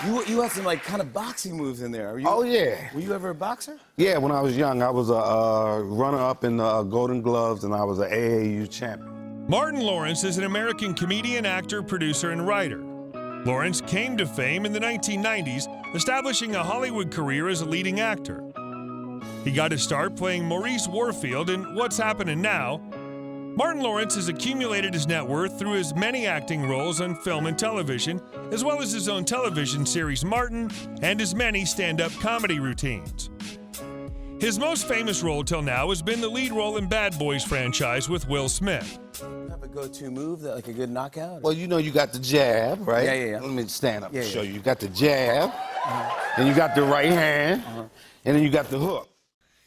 You had some like kind of boxing moves in there. Oh, yeah. Were you ever a boxer? Yeah, when I was young, I was a runner-up in the Golden Gloves, and I was an AAU champion. Martin Lawrence is an American comedian, actor, producer, and writer. Lawrence came to fame in the 1990s, establishing a Hollywood career as a leading actor. He got his start playing Maurice Warfield in What's Happening Now. Martin Lawrence has accumulated his net worth through his many acting roles on film and television, as well as his own television series Martin and his many stand-up comedy routines. His most famous role till now has been the lead role in Bad Boys franchise with Will Smith. You have a go-to move, that like a good knockout? Well, you know you got the jab, right? Yeah. Let me stand up and show yeah. you. You got the jab, then you got the right hand, and then you got the hook.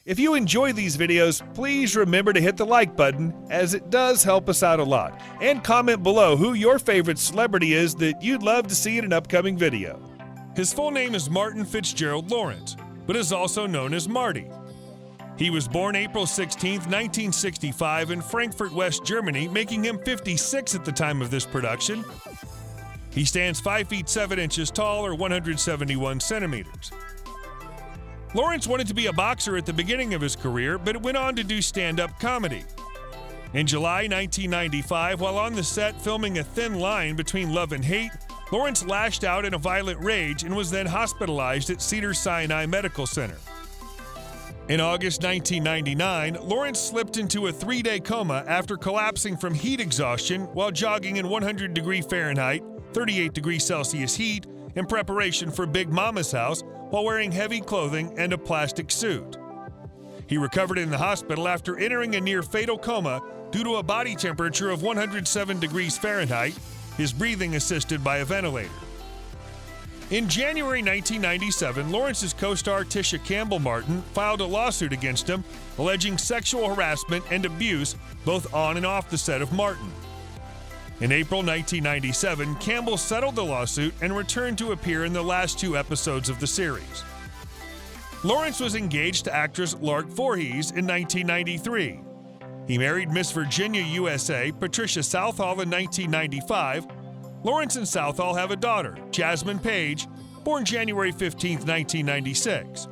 If you enjoy these videos, please remember to hit the like button, as it does help us out a lot. And comment below who your favorite celebrity is that you'd love to see in an upcoming video. His full name is Martin Fitzgerald Lawrence, but is also known as Marty. He was born April 16, 1965 in Frankfurt, West Germany, making him 56 at the time of this production. He stands 5 feet 7 inches tall, or 171 centimeters. Lawrence wanted to be a boxer at the beginning of his career, but went on to do stand-up comedy. In July 1995, while on the set filming A Thin Line Between Love and Hate, Lawrence lashed out in a violent rage and was then hospitalized at Cedars-Sinai Medical Center. In August 1999, Lawrence slipped into a 3-day coma after collapsing from heat exhaustion while jogging in 100-degree Fahrenheit, 38-degree Celsius heat in preparation for Big Mama's house while wearing heavy clothing and a plastic suit. He recovered in the hospital after entering a near-fatal coma due to a body temperature of 107 degrees Fahrenheit, his breathing assisted by a ventilator. In January 1997, Lawrence's co-star Tisha Campbell Martin filed a lawsuit against him, alleging sexual harassment and abuse both on and off the set of Martin. In April 1997, Campbell settled the lawsuit and returned to appear in the last 2 episodes of the series. Lawrence was engaged to actress Lark Voorhees in 1993. He married Miss Virginia USA Patricia Southall in 1995. Lawrence and Southall have a daughter, Jasmine Page, born January 15, 1996.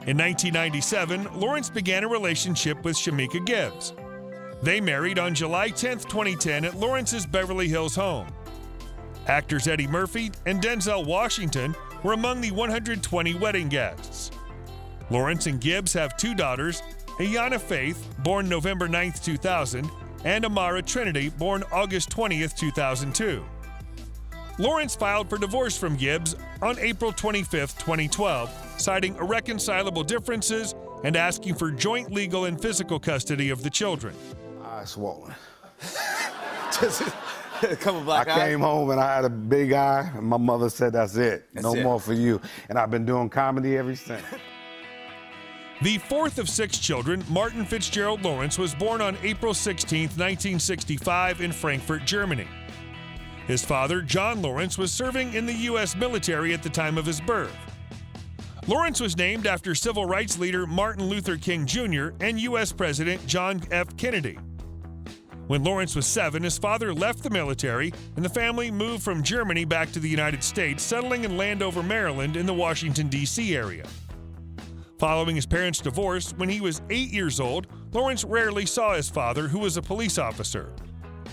In 1997, Lawrence began a relationship with Shamika Gibbs. They married on July 10, 2010 at Lawrence's Beverly Hills home. Actors Eddie Murphy and Denzel Washington were among the 120 wedding guests. Lawrence and Gibbs have 2 daughters, Ayanna Faith, born November 9, 2000, and Amara Trinity, born August 20, 2002. Lawrence filed for divorce from Gibbs on April 25, 2012, citing irreconcilable differences and asking for joint legal and physical custody of the children. Eyes swollen. Just a couple black eyes. I came home and I had a big eye, and my mother said, that's it. No it. more for you. And I've been doing comedy ever since. The 4th of 6 children, Martin Fitzgerald Lawrence, was born on April 16, 1965 in Frankfurt, Germany. His father, John Lawrence, was serving in the U.S. military at the time of his birth. Lawrence was named after civil rights leader Martin Luther King Jr. and U.S. President John F. Kennedy. When Lawrence was 7, his father left the military, and the family moved from Germany back to the United States, settling in Landover, Maryland in the Washington, D.C. area. Following his parents' divorce, when he was 8 years old, Lawrence rarely saw his father, who was a police officer.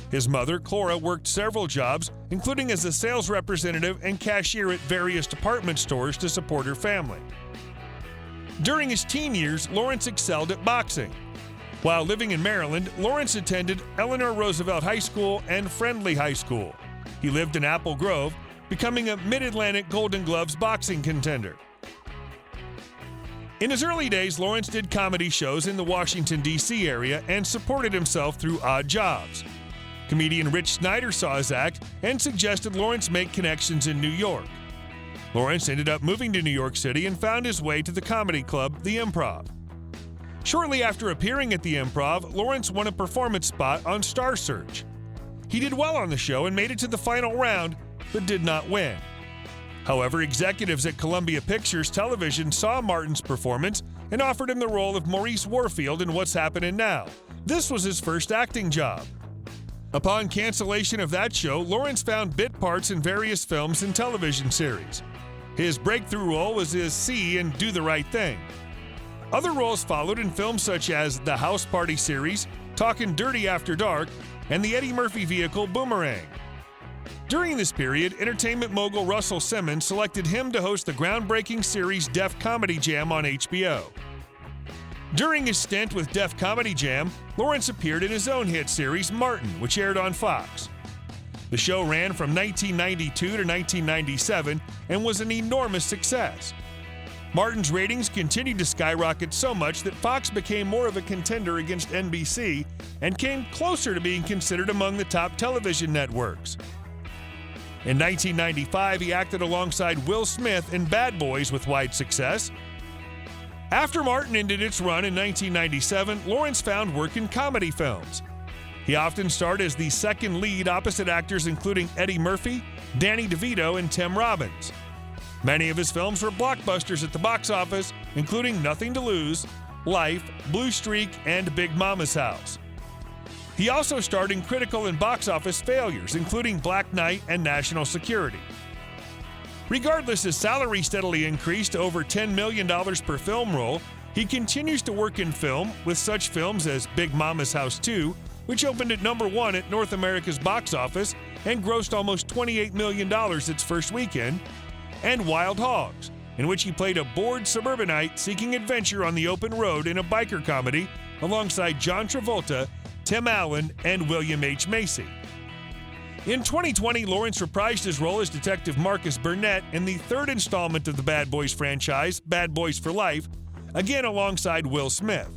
His mother, Cora, worked several jobs, including as a sales representative and cashier at various department stores to support her family. During his teen years, Lawrence excelled at boxing. While living in Maryland, Lawrence attended Eleanor Roosevelt High School and Friendly High School. He lived in Apple Grove, becoming a Mid-Atlantic Golden Gloves boxing contender. In his early days, Lawrence did comedy shows in the Washington, D.C. area and supported himself through odd jobs. Comedian Rich Snyder saw his act and suggested Lawrence make connections in New York. Lawrence ended up moving to New York City and found his way to the comedy club, The Improv. Shortly after appearing at The Improv, Lawrence won a performance spot on Star Search. He did well on the show and made it to the final round, but did not win. However, executives at Columbia Pictures Television saw Martin's performance and offered him the role of Maurice Warfield in What's Happening Now. This was his first acting job. Upon cancellation of that show, Lawrence found bit parts in various films and television series. His breakthrough role was as C in Do the Right Thing. Other roles followed in films such as the House Party series, Talkin' Dirty After Dark, and the Eddie Murphy vehicle Boomerang. During this period, entertainment mogul Russell Simmons selected him to host the groundbreaking series Def Comedy Jam on HBO. During his stint with Def Comedy Jam, Lawrence appeared in his own hit series Martin, which aired on Fox. The show ran from 1992 to 1997 and was an enormous success. Martin's ratings continued to skyrocket so much that Fox became more of a contender against NBC and came closer to being considered among the top television networks. In 1995, he acted alongside Will Smith in Bad Boys with wide success. After Martin ended its run in 1997, Lawrence found work in comedy films. He often starred as the second lead opposite actors including Eddie Murphy, Danny DeVito, and Tim Robbins. Many of his films were blockbusters at the box office, including Nothing to Lose, Life, Blue Streak, and Big Mama's House. He also starred in critical and box office failures, including Black Knight and National Security. Regardless, his salary steadily increased to over $10 million per film role. He continues to work in film with such films as Big Mama's House 2, which opened at number 1 at North America's box office and grossed almost $28 million its first weekend, and Wild Hogs, in which he played a bored suburbanite seeking adventure on the open road in a biker comedy alongside John Travolta, Tim Allen, and William H. Macy. In 2020, Lawrence reprised his role as Detective Marcus Burnett in the third installment of the Bad Boys franchise, Bad Boys for Life, again alongside Will Smith.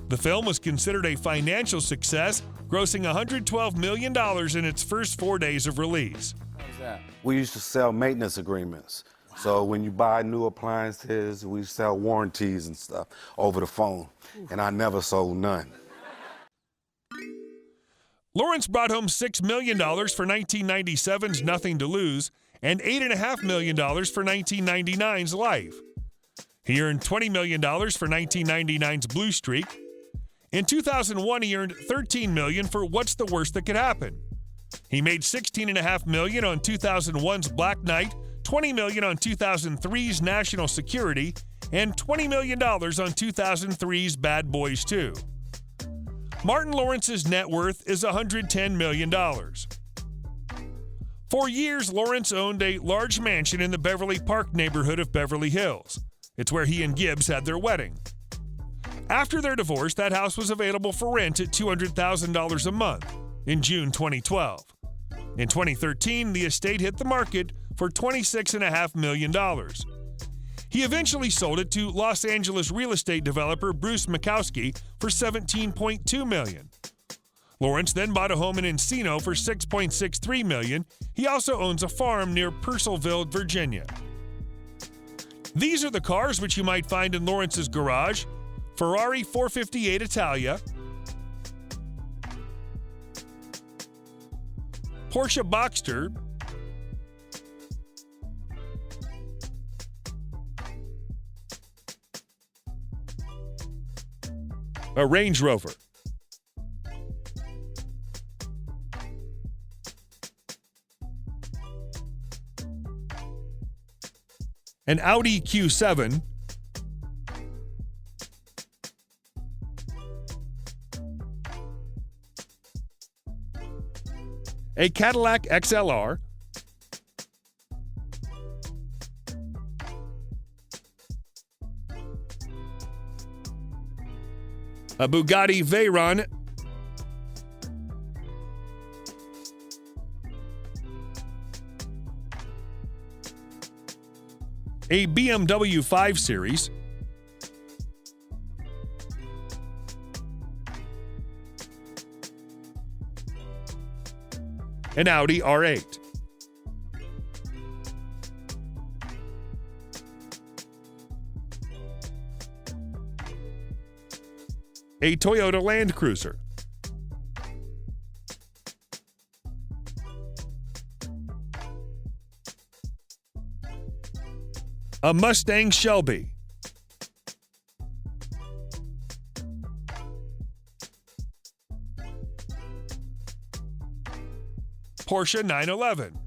The film was considered a financial success, grossing $112 million in its first 4 days of release. How's that? We used to sell maintenance agreements. So when you buy new appliances, we sell warranties and stuff over the phone. And I never sold none. Lawrence brought home $6 million for 1997's Nothing to Lose and $8.5 million for 1999's Life. He earned $20 million for 1999's Blue Streak. In 2001, he earned $13 million for What's the Worst That Could Happen. He made $16.5 million on 2001's Black Knight, $20 million on 2003's National Security, and $20 million on 2003's Bad Boys 2. Martin Lawrence's net worth is $110 million. For years, Lawrence owned a large mansion in the Beverly Park neighborhood of Beverly Hills. It's where he and Gibbs had their wedding. After their divorce, that house was available for rent at $200,000 a month in June 2012. In 2013, the estate hit the market for $26.5 million. He eventually sold it to Los Angeles real estate developer Bruce Makowski for $17.2 million. Lawrence then bought a home in Encino for $6.63 million. He also owns a farm near Purcellville, Virginia. These are the cars which you might find in Lawrence's garage: Ferrari 458 Italia, Porsche Boxster, a Range Rover, an Audi Q7, a Cadillac XLR, a Bugatti Veyron, a BMW 5 Series, an Audi R8, a Toyota Land Cruiser, a Mustang Shelby, Porsche 911,